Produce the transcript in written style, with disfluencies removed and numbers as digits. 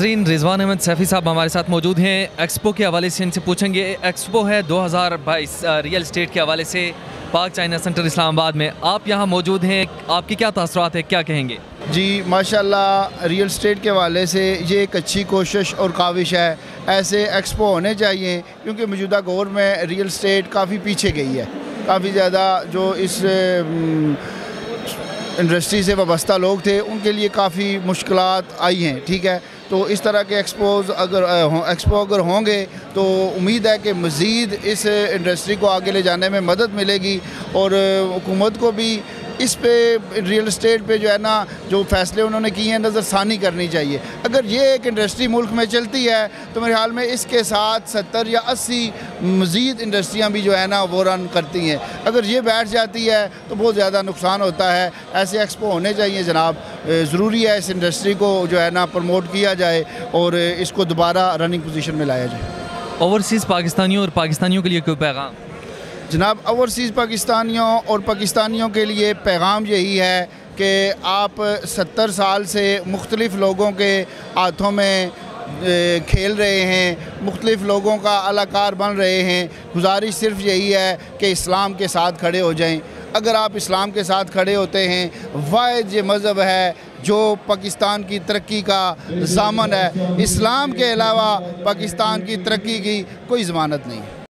नाजरीन, रिजवान अहमद सैफ़ी साहब हमारे साथ मौजूद हैं। एक्सपो के हवाले से इनसे पूछेंगे। एक्सपो है 2022 रियल इस्टेट के हवाले से पाक चाइना सेंटर इस्लामाबाद में, आप यहाँ मौजूद हैं, आपकी क्या तासुरात है, क्या कहेंगे? जी माशाल्लाह, रियल इस्टेट के हवाले से ये एक अच्छी कोशिश और काविश है। ऐसे एक्सपो होने चाहिए क्योंकि मौजूदा दौर में रियल इस्टेट काफ़ी पीछे गई है। काफ़ी ज़्यादा जो इस इंडस्ट्री से वाबस्ता लोग थे उनके लिए काफ़ी मुश्किलात आई हैं। ठीक है, तो इस तरह के एक्सपो अगर होंगे तो उम्मीद है कि मज़ीद इस इंडस्ट्री को आगे ले जाने में मदद मिलेगी और हुकूमत को भी इस पे रियल इस्टेट पे जो है ना, जो फ़ैसले उन्होंने किए हैं नज़रसानी करनी चाहिए। अगर ये एक इंडस्ट्री मुल्क में चलती है तो मेरे ख्याल में इसके साथ 70 या 80 मज़ीद इंडस्ट्रियाँ भी जो है ना वो रन करती हैं। अगर ये बैठ जाती है तो बहुत ज़्यादा नुकसान होता है। ऐसे एक्सपो होने चाहिए जनाब, ज़रूरी है इस इंडस्ट्री को जो है ना प्रमोट किया जाए और इसको दोबारा रनिंग पोजीशन में लाया जाए। ओवरसीज़ पाकिस्तानियों और पाकिस्तानियों के लिए कोई पैगाम? जनाब, ओवरसीज़ पाकिस्तानियों और पाकिस्तानियों के लिए पैगाम यही है कि आप 70 साल से मुख्तलिफ़ लोगों के हाथों में खेल रहे हैं, मुख्तलिफ़ लोगों का अलाकार बन रहे हैं। गुजारिश सिर्फ यही है कि इस्लाम के साथ खड़े हो जाएं। अगर आप इस्लाम के साथ खड़े होते हैं, वाहिद ये मज़हब है जो पाकिस्तान की तरक्की का ज़ामन है। इस्लाम के अलावा पाकिस्तान की तरक्की की कोई ज़मानत नहीं है।